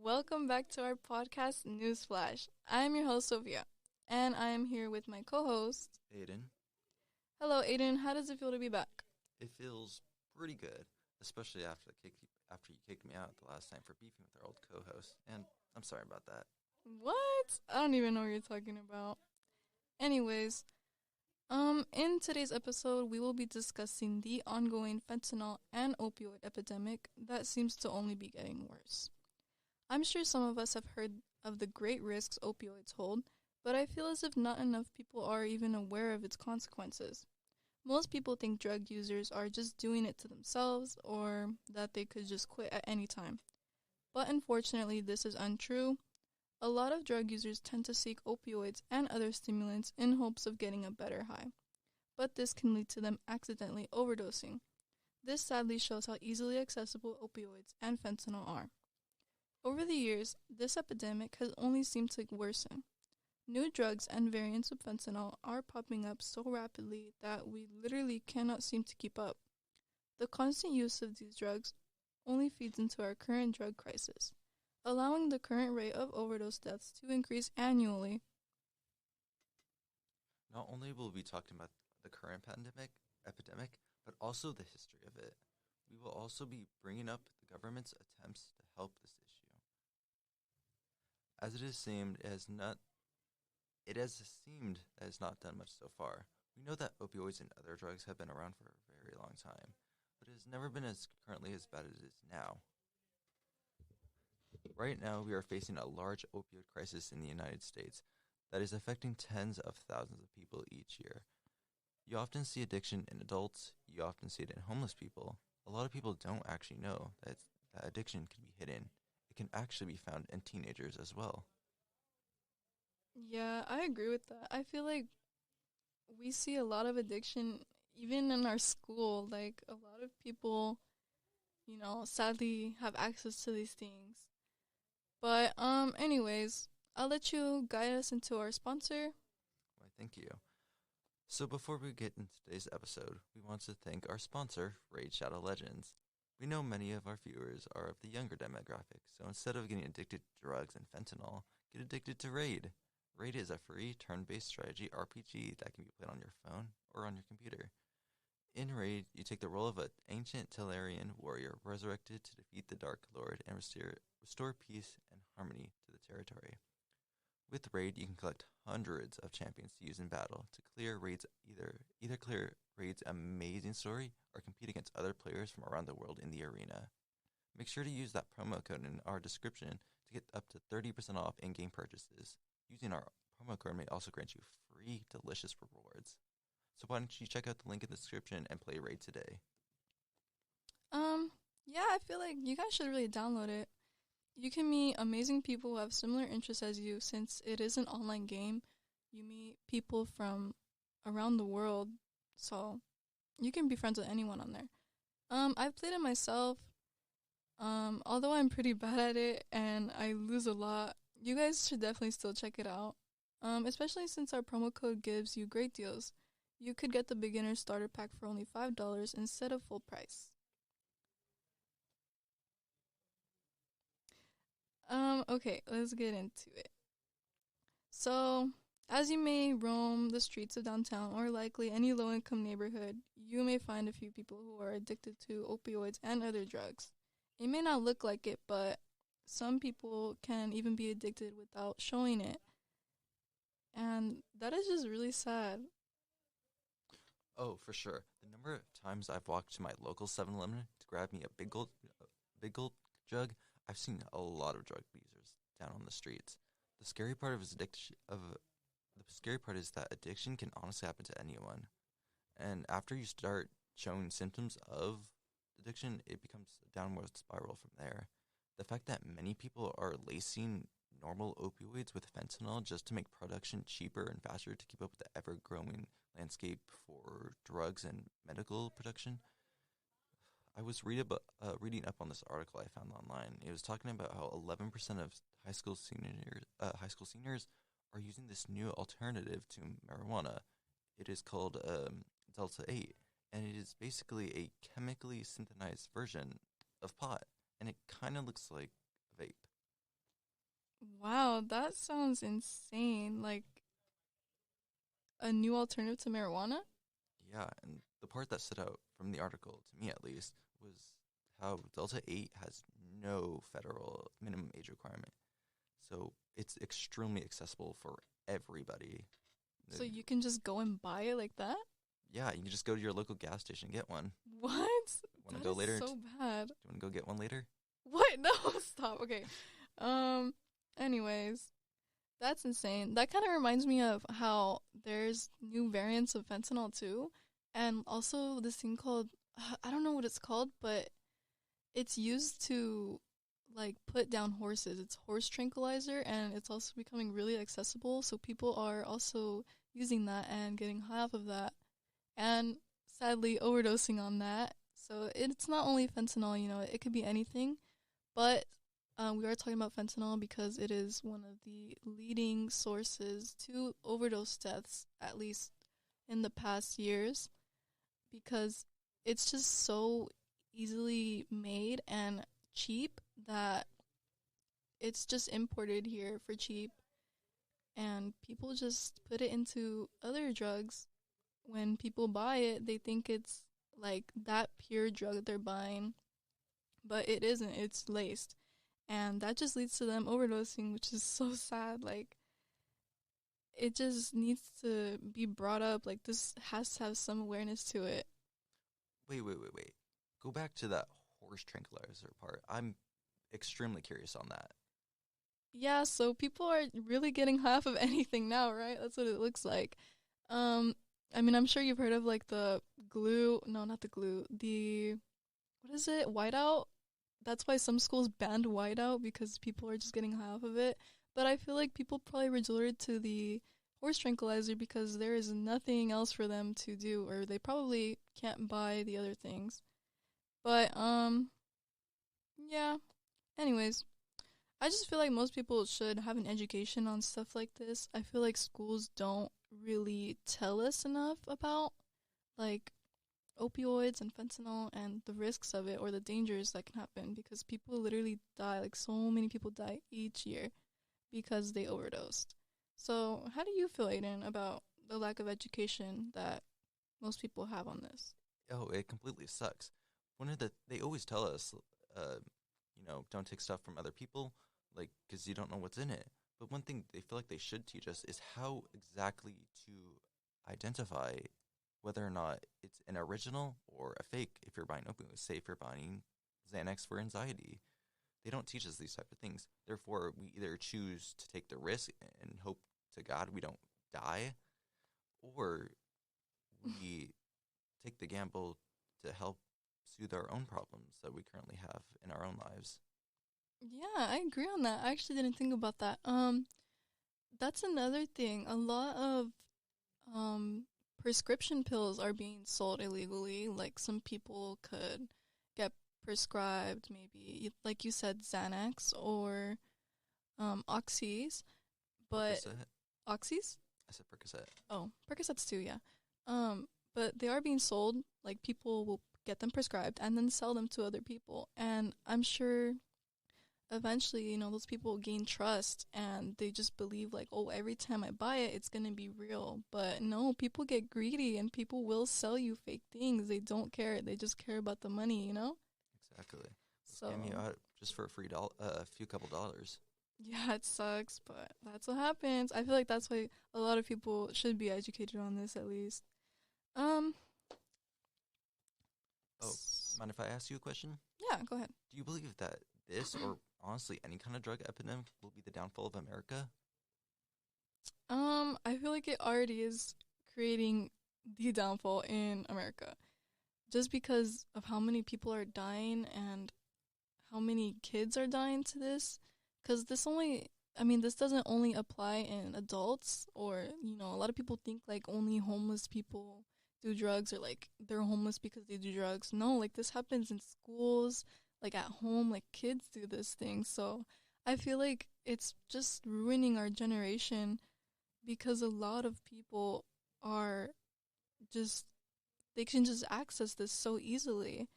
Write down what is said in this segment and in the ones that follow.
Welcome back to our podcast Newsflash. I am your host Sophia, and I am here with my co-host. Aydan, Hello, Aydan. How does it feel to be back? it feels pretty good, especially after you kicked me out the last time for beefing with our old co-host, and I'm sorry about that. What? I don't even know what you're talking about. Anyways, in today's episode, we will be discussing the ongoing fentanyl and opioid epidemic that seems to only be getting worse. I'm sure some of us have heard of the great risks opioids hold, but I feel as if not enough people are even aware of its consequences. Most people think drug users are just doing it to themselves or that they could just quit at any time. But unfortunately, this is untrue. A lot of drug users tend to seek opioids and other stimulants in hopes of getting a better high, but this can lead to them accidentally overdosing. This sadly shows how easily accessible opioids and fentanyl are. Over the years, this epidemic has only seemed to worsen. New drugs and variants of fentanyl are popping up so rapidly that we literally cannot seem to keep up. The constant use of these drugs only feeds into our current drug crisis, allowing the current rate of overdose deaths to increase annually. Not only will we be talking about the current epidemic, but also the history of it. We will also be bringing up the government's attempts to help this issue. As it has seemed, it has seemed that it's not done much so far. We know that opioids and other drugs have been around for a very long time, but it has never been as currently as bad as it is now. Right now, we are facing a large opioid crisis in the United States that is affecting tens of thousands of people each year. You often see addiction in adults, you often see it in homeless people. A lot of people don't actually know that addiction can be hidden. It can actually be found in teenagers as well. Yeah, I agree with that. I feel like we see a lot of addiction even in our school. Like, a lot of people, sadly have access to these things. But anyways, I'll let you guide us into our sponsor. Why, thank you. So before we get into today's episode, we want to thank our sponsor, Raid Shadow Legends. We know many of our viewers are of the younger demographic, so instead of getting addicted to drugs and fentanyl, get addicted to Raid. Raid is a free turn-based strategy RPG that can be played on your phone or on your computer. In Raid, you take the role of an ancient Telerian warrior resurrected to defeat the Dark Lord and restore peace and harmony to the territory. With Raid, you can collect hundreds of champions to use in battle to clear Raid's either clear Raid's amazing story or compete against other players from around the world in the arena. Make sure to use that promo code in our description to get up to 30% off in-game purchases. Using our promo code may also grant you free, delicious rewards. So why don't you check out the link in the description and play Raid today? Yeah, I feel like you guys should really download it. You can meet amazing people who have similar interests as you since it is an online game. You meet people from around the world, so you can be friends with anyone on there. I've played it myself. Although I'm pretty bad at it and I lose a lot, you guys should definitely still check it out. Especially since our promo code gives you great deals. You could get the beginner starter pack for only $5 instead of full price. Okay, let's get into it. So, as you may roam the streets of downtown or likely any low income neighborhood, you may find a few people who are addicted to opioids and other drugs. It may not look like it, but some people can even be addicted without showing it. And that is just really sad. Oh, for sure. The number of times I've walked to my local 7-Eleven to grab me a big gold jug, I've seen a lot of drug users down on the streets. The scary part the scary part is that addiction can honestly happen to anyone. And after you start showing symptoms of addiction, it becomes a downward spiral from there. The fact that many people are lacing normal opioids with fentanyl just to make production cheaper and faster to keep up with the ever-growing landscape for drugs and medical production. I was reading up on this article I found online. It was talking about how 11% of high school seniors are using this new alternative to marijuana. It is called Delta 8, and it is basically a chemically synthesized version of pot, and it kind of looks like vape. Wow, that sounds insane. Like a new alternative to marijuana? Yeah, and the part that stood out from the article, to me at least, was how Delta 8 has no federal minimum age requirement. So it's extremely accessible for everybody. So you can just go and buy it like that? Yeah, you can just go to your local gas station and get one. What? Want to That go is later? so bad. Do you want to go get one later? What? No, stop. Okay. Um, anyways, that's insane. That kind of reminds me of how there's new variants of fentanyl too. And also this thing called, I don't know what it's called, but it's used to like put down horses. It's horse tranquilizer and it's also becoming really accessible. So people are also using that and getting high off of that and sadly overdosing on that. So it's not only fentanyl, it could be anything. But we are talking about fentanyl because it is one of the leading sources to overdose deaths, at least in the past years, because it's just so easily made and cheap that it's just imported here for cheap and people just put it into other drugs. When people buy it, they think it's like that pure drug that they're buying, but it isn't. It's laced. And that just leads to them overdosing, which is so sad. Like, it just needs to be brought up. Like, this has to have some awareness to it. Wait. Go back to that horse tranquilizer part. I'm extremely curious on that. Yeah, so people are really getting half of anything now, right? That's what it looks like. Um, I mean, I'm sure you've heard of like the glue. No, not the glue. The what is it? Whiteout. That's why some schools banned whiteout because people are just getting high off of it. But I feel like people probably resorted to the horse tranquilizer because there is nothing else for them to do, or they probably can't buy the other things. But yeah. Anyways, I just feel like most people should have an education on stuff like this. I feel like schools don't really tell us enough about like opioids and fentanyl and the risks of it or the dangers that can happen because people literally die. Like so many people die each year because they overdosed. So, how do you feel, Aiden, about the lack of education that most people have on this? Oh, it completely sucks. They always tell us, uh, don't take stuff from other people, like, because you don't know what's in it. But one thing they feel like they should teach us is how exactly to identify whether or not it's an original or a fake if you're buying opioids. Say if you're buying Xanax for anxiety. They don't teach us these type of things. Therefore, we either choose to take the risk and hope to God we don't die, or we take the gamble to help soothe our own problems that we currently have in our own lives. Yeah, I agree on that. I actually didn't think about that. That's another thing. A lot of um prescription pills are being sold illegally. Like some people could get prescribed maybe like you said Xanax or oxys, but Percocet. oxys? I said Percocet. Oh, Percocets too, yeah. But they are being sold. Like people will get them prescribed and then sell them to other people. And I'm sure eventually, those people gain trust and they just believe like, oh, every time I buy it, it's going to be real. But no, people get greedy and people will sell you fake things. They don't care. They just care about the money. Exactly. So, Scam you out just for a few couple dollars. yeah, it sucks, but that's what happens. I feel like that's why a lot of people should be educated on this at least. Um, Oh, mind if I ask you a question? yeah, go ahead. Do you believe that this, or honestly any kind of drug epidemic, will be the downfall of America? I feel like it already is creating the downfall in America. Just because of how many people are dying and how many kids are dying to this. Because this doesn't only apply in adults or, a lot of people think like only homeless people do drugs or like they're homeless because they do drugs. No, like this happens in schools, like at home, like kids do this thing. So I feel like it's just ruining our generation because a lot of people are just they can just access this so easily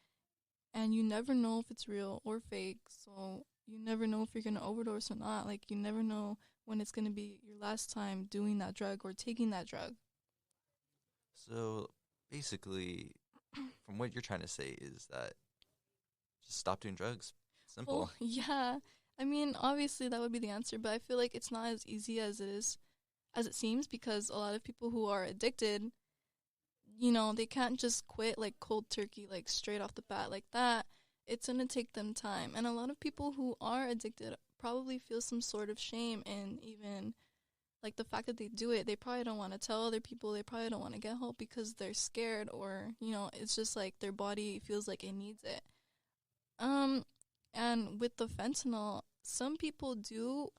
and you never know if it's real or fake. So you never know if you're going to overdose or not. Like, you never know when it's going to be your last time doing that drug or taking that drug. So basically, from what you're trying to say is that just stop doing drugs. Simple. Well, yeah. I mean, obviously that would be the answer, but I feel like it's not as easy as it seems, because a lot of people who are addicted, they can't just quit like cold turkey, like straight off the bat like that. It's going to take them time. And a lot of people who are addicted probably feel some sort of shame, and even like the fact that they do it, they probably don't want to tell other people. They probably don't want to get help because they're scared, or, it's just like their body feels like it needs it. And with the fentanyl, some people do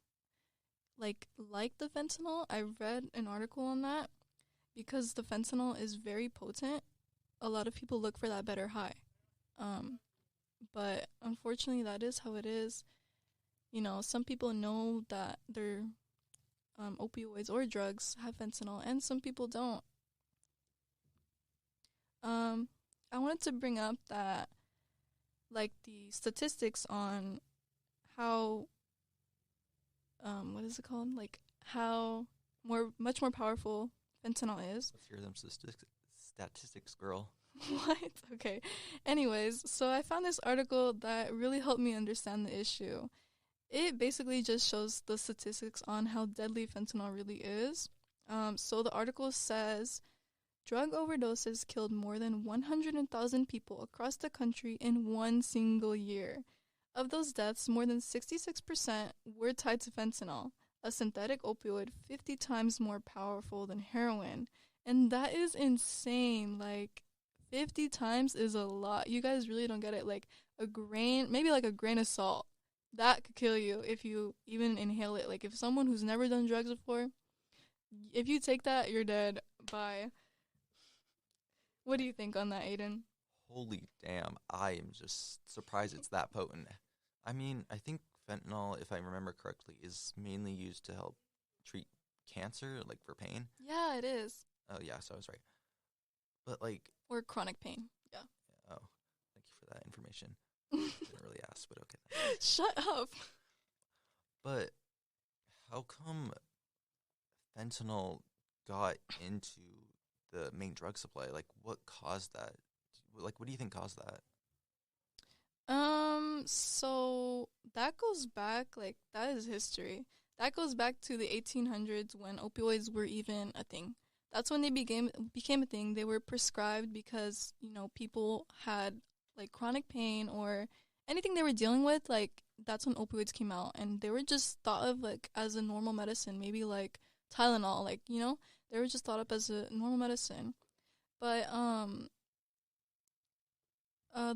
like the fentanyl. I read an article on that because the fentanyl is very potent. A lot of people look for that better high. But unfortunately, that is how it is. Some people know that their opioids or drugs have fentanyl, and some people don't. I wanted to bring up that, like, the statistics on how, what is it called? Like, how much more powerful fentanyl is. Let's hear them statistics, girl. What? Okay. Anyways, so I found this article that really helped me understand the issue. It basically just shows the statistics on how deadly fentanyl really is. So the article says drug overdoses killed more than 100,000 people across the country in one single year. Of those deaths, more than 66% were tied to fentanyl, a synthetic opioid 50 times more powerful than heroin. And that is insane. Like, 50 times is a lot. You guys really don't get it. Like, maybe like a grain of salt, that could kill you if you even inhale it. Like, if someone who's never done drugs before, if you take that, you're dead. Bye. What do you think on that, Aydan? Holy damn, I am just surprised it's that potent. I mean, I think fentanyl, if I remember correctly, is mainly used to help treat cancer, like for pain. Yeah, it is. Oh, yeah, so I was right. But, like... Or chronic pain, yeah. Oh, thank you for that information. Didn't really ask, but okay. Shut up. But how come fentanyl got into the main drug supply? Like, what caused that? Like, what do you think caused that? So that goes back, like, that is history. That goes back to the 1800s when opioids were even a thing. That's when they became a thing. They were prescribed because, people had, like, chronic pain or anything they were dealing with. Like, that's when opioids came out, and they were just thought of, like, as a normal medicine, maybe like Tylenol, like, they were just thought of as a normal medicine. But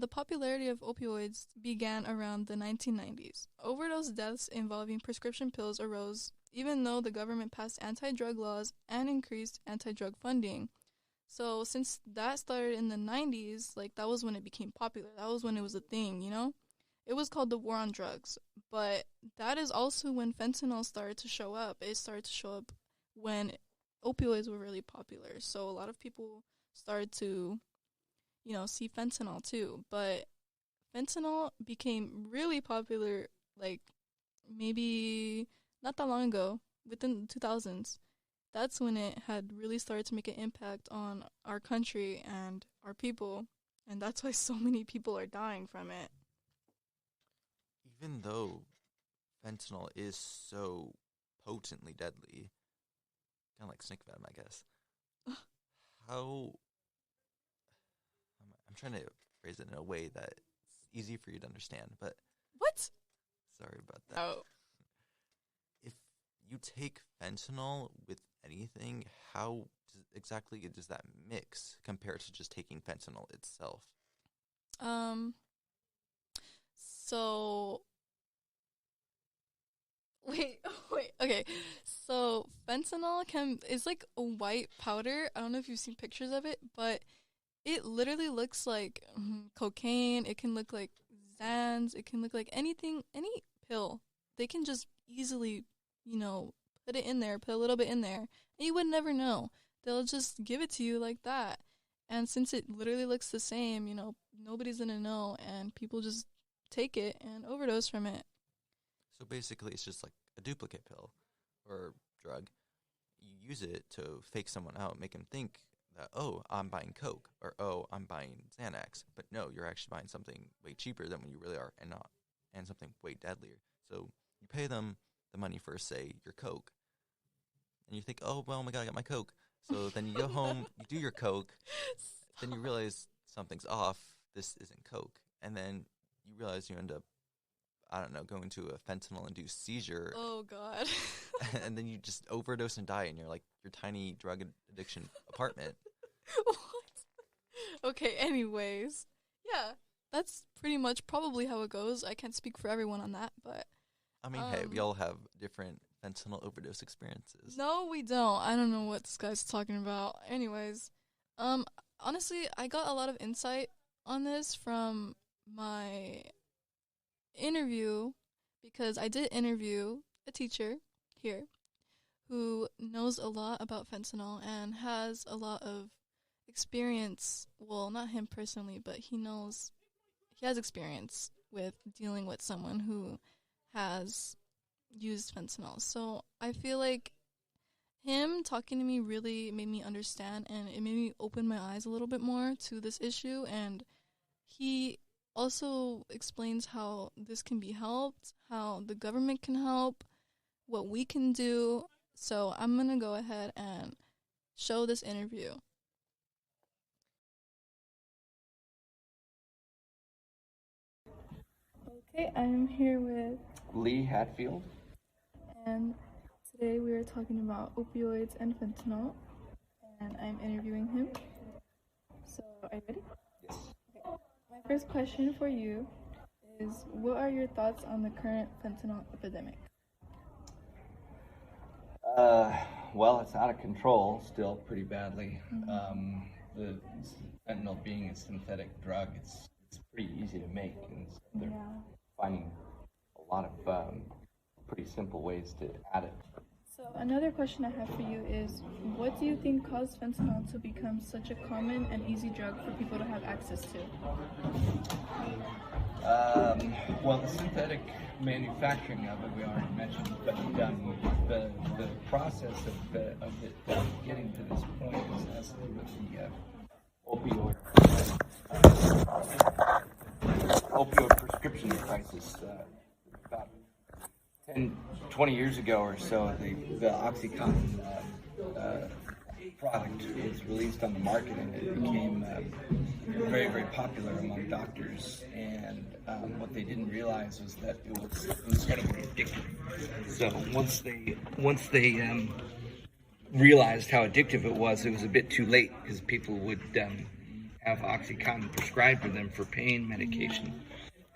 the popularity of opioids began around the 1990s. Overdose deaths involving prescription pills arose even though the government passed anti-drug laws and increased anti-drug funding. So since that started in the 90s, like, that was when it became popular. That was when it was a thing, It was called the war on drugs. But that is also when fentanyl started to show up. It started to show up when opioids were really popular. So a lot of people started to, see fentanyl too. But fentanyl became really popular, like, maybe not that long ago, within the 2000s. That's when it had really started to make an impact on our country and our people. And that's why so many people are dying from it. Even though fentanyl is so potently deadly, kind of like snake venom, I guess. How... I'm trying to phrase it in a way that's easy for you to understand, but... What? Sorry about that. Oh. If you take fentanyl with anything, how exactly does that mix compared to just taking fentanyl itself? So... Wait, okay. So, fentanyl is like a white powder. I don't know if you've seen pictures of it, but it literally looks like cocaine. It can look like Xans. It can look like anything, any pill. They can just easily, put it in there, put a little bit in there, and you would never know. They'll just give it to you like that. And since it literally looks the same, nobody's gonna know, and people just take it and overdose from it. So basically, it's just like a duplicate pill or drug. You use it to fake someone out, make them think that, oh, I'm buying Coke, or oh, I'm buying Xanax. But no, you're actually buying something way cheaper than what you really are, and something way deadlier. So you pay them the money for, say, your Coke, and you think, oh, well, oh my God, I got my Coke. So then you go home, you do your Coke, then you realize something's off, this isn't Coke. And then you realize you end up, I don't know, going to a fentanyl-induced seizure. Oh, God. And then you just overdose and die in your tiny drug addiction apartment. What? Okay, anyways. Yeah, that's pretty much probably how it goes. I can't speak for everyone on that, but... I mean, hey, we all have different fentanyl overdose experiences. No, we don't. I don't know what this guy's talking about. Anyways, honestly, I got a lot of insight on this from my interview, because I did interview a teacher here who knows a lot about fentanyl and has a lot of experience. Well, not him personally, but he has experience with dealing with someone who has used fentanyl. So I feel like him talking to me really made me understand, and it made me open my eyes a little bit more to this issue. And he also explains how this can be helped, how the government can help, what we can do. So I'm going to go ahead and show this interview. Okay, I'm here with Lee Hatfield. And today we are talking about opioids and fentanyl, and I'm interviewing him. So, are you ready? Yes. Okay. My first question for you is, what are your thoughts on the current fentanyl epidemic? Well, it's out of control still pretty badly. Mm-hmm. The fentanyl being a synthetic drug, it's pretty easy to make, and so they're finding a lot of pretty simple ways to add it. So another question I have for you is, what do you think caused fentanyl to become such a common and easy drug for people to have access to? Well, the synthetic manufacturing of it we already mentioned, but the process of it getting to this point has to do with the opioid prescription crisis. About 10, 20 years ago or so, the OxyContin product was released on the market, and it became very, very popular among doctors. And what they didn't realize was that it was incredibly addictive. So once they realized how addictive it was a bit too late, because people would have OxyContin prescribed for them for pain medication,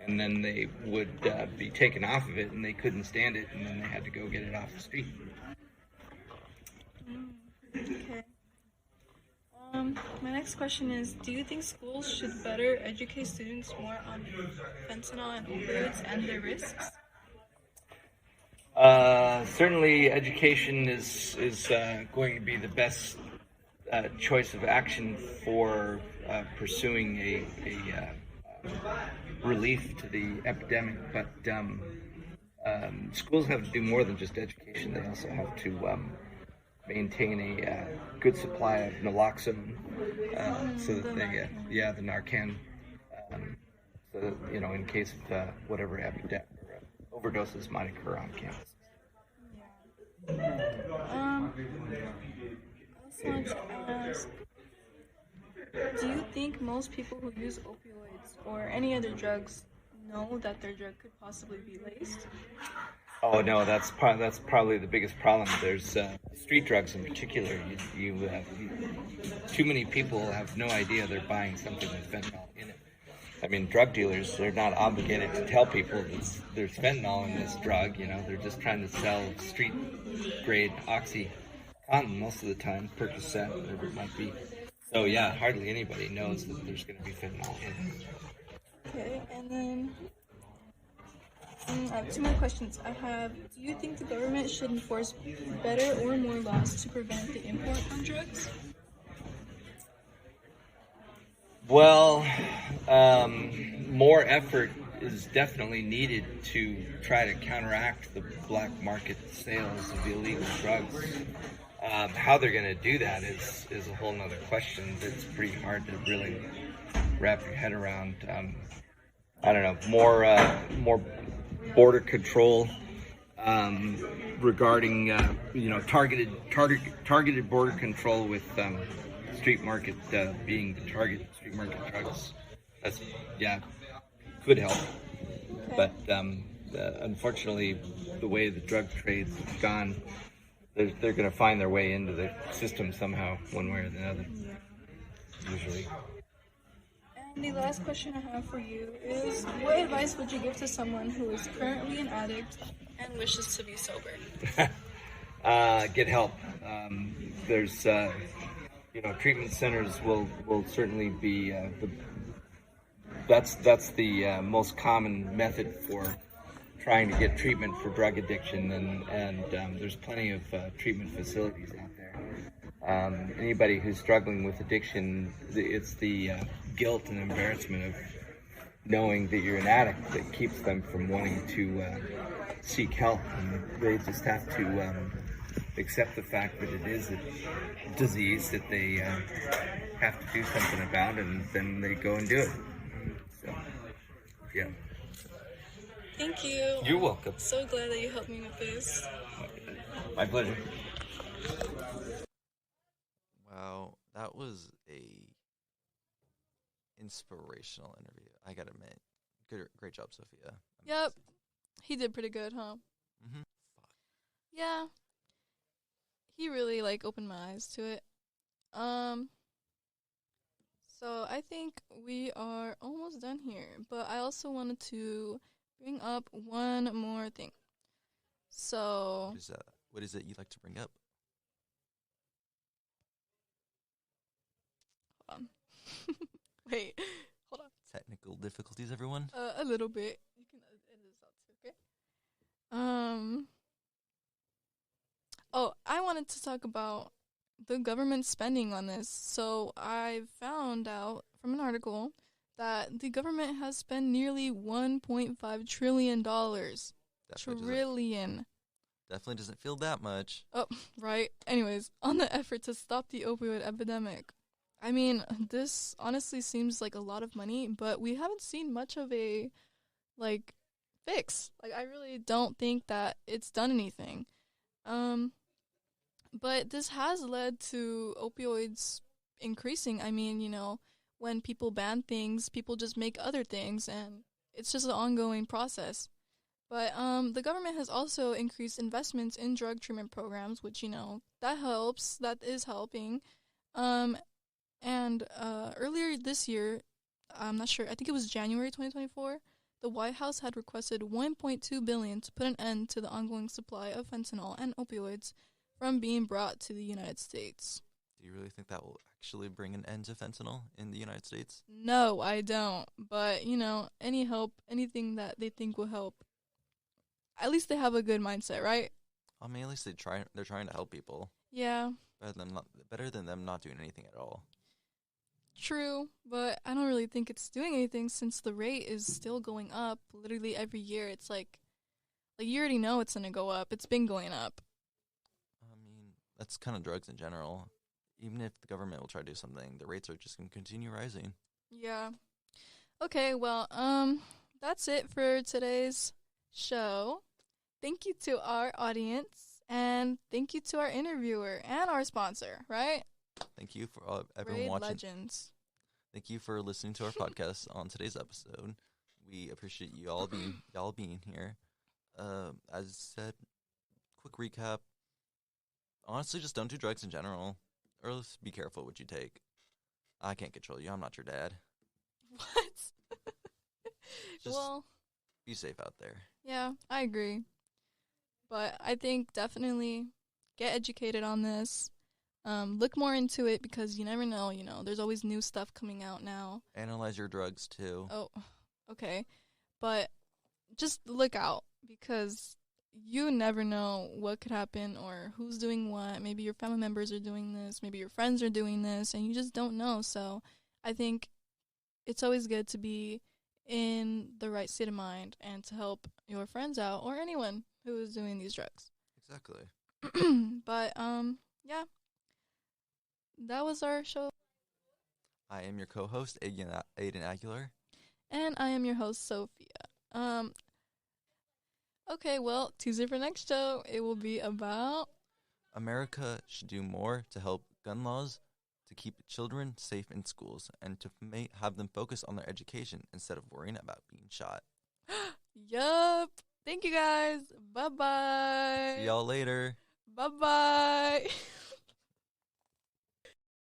and then they would be taken off of it, and they couldn't stand it, and then they had to go get it off the street. Okay. My next question is, do you think schools should better educate students more on fentanyl and opioids and their risks? Certainly education is going to be the best choice of action for pursuing a relief to the epidemic, but schools have to do more than just education. They also have to maintain a good supply of naloxone, so that the Narcan, so that, in case of whatever epidemic or overdoses might occur on campus. I also want to ask, do you think most people who use opioids or any other drugs know that their drug could possibly be laced? Oh no, that's probably the biggest problem. There's street drugs in particular. You too many people have no idea they're buying something with fentanyl in it. I mean, drug dealers, they're not obligated to tell people that there's fentanyl in this drug. They're just trying to sell street grade OxyContin most of the time, Percocet, whatever it might be. So yeah, hardly anybody knows that there's going to be fentanyl in it. Okay, and then I have two more questions. Do you think the government should enforce better or more laws to prevent the import of drugs? Well, more effort is definitely needed to try to counteract the black market sales of illegal drugs. How they're going to do that is a whole nother question. It's pretty hard to really wrap your head around. I don't know, more border control regarding targeted border control with street market being the target. Street market drugs. That's could help, but unfortunately, the way the drug trade's gone, they're going to find their way into the system somehow, one way or the other. Usually. And the last question I have for you is, what advice would you give to someone who is currently an addict and wishes to be sober? Get help. There's, treatment centers will certainly be that's the most common method for trying to get treatment for drug addiction, and there's plenty of treatment facilities out there. Anybody who's struggling with addiction, it's the guilt and embarrassment of knowing that you're an addict that keeps them from wanting to seek help. And they just have to accept the fact that it is a disease that they have to do something about, and then they go and do it. So, yeah. Thank you. You're welcome. So glad that you helped me with this. My pleasure. Wow, that was a inspirational interview. I gotta admit, great job, Sophia. Yep, he did pretty good, huh? Mm-hmm. Yeah, he really opened my eyes to it. So I think we are almost done here, but I also wanted to bring up one more thing. So What is that? What is it you'd like to bring up? hold on. Wait, hold on. Technical difficulties, everyone? A little bit. You can edit this out too, okay? Oh, I wanted to talk about the government spending on this. So I found out from an article that the government has spent nearly $1.5 trillion. Trillion. Definitely doesn't feel that much. Oh, right. Anyways, on the effort to stop the opioid epidemic. I mean, this honestly seems like a lot of money, but we haven't seen much of a, fix. I really don't think that it's done anything. But this has led to opioids increasing. I mean, when people ban things, people just make other things, and it's just an ongoing process. But the government has also increased investments in drug treatment programs, which, that helps. That is helping. And earlier this year, I'm not sure, I think it was January 2024, the White House had requested $1.2 billion to put an end to the ongoing supply of fentanyl and opioids from being brought to the United States. Do you really think that will actually bring an end to fentanyl in the United States? No, I don't. But, any help, anything that they think will help, at least they have a good mindset, right? I mean, at least they're trying to help people. Yeah. Better than them not doing anything at all. True, but I don't really think it's doing anything since the rate is still going up literally every year. It's you already know it's going to go up. It's been going up. I mean, that's kind of drugs in general. Even if the government will try to do something, the rates are just going to continue rising. Yeah. Okay, well, that's it for today's show. Thank you to our audience, and thank you to our interviewer and our sponsor, right? Thank you for everyone Raid watching. Legends. Thank you for listening to our podcast on today's episode. We appreciate you all being here. As I said, quick recap. Honestly, just don't do drugs in general, or else be careful what you take. I can't control you. I'm not your dad. What? Just well, be safe out there. yeah, I agree. But I think definitely get educated on this. Look more into it because you never know, there's always new stuff coming out now. Analyze your drugs, too. Oh, okay. But just look out because you never know what could happen or who's doing what. Maybe your family members are doing this. Maybe your friends are doing this, and you just don't know. So I think it's always good to be in the right state of mind and to help your friends out or anyone who is doing these drugs. Exactly. But yeah, that was our show. I am your co-host, Aydan Aguilar. And I am your host, Sophia. Okay, well, teaser for next show. It will be about America should do more to help gun laws to keep children safe in schools and to have them focus on their education instead of worrying about being shot. Yup. Thank you guys. Bye bye. See y'all later. Bye bye.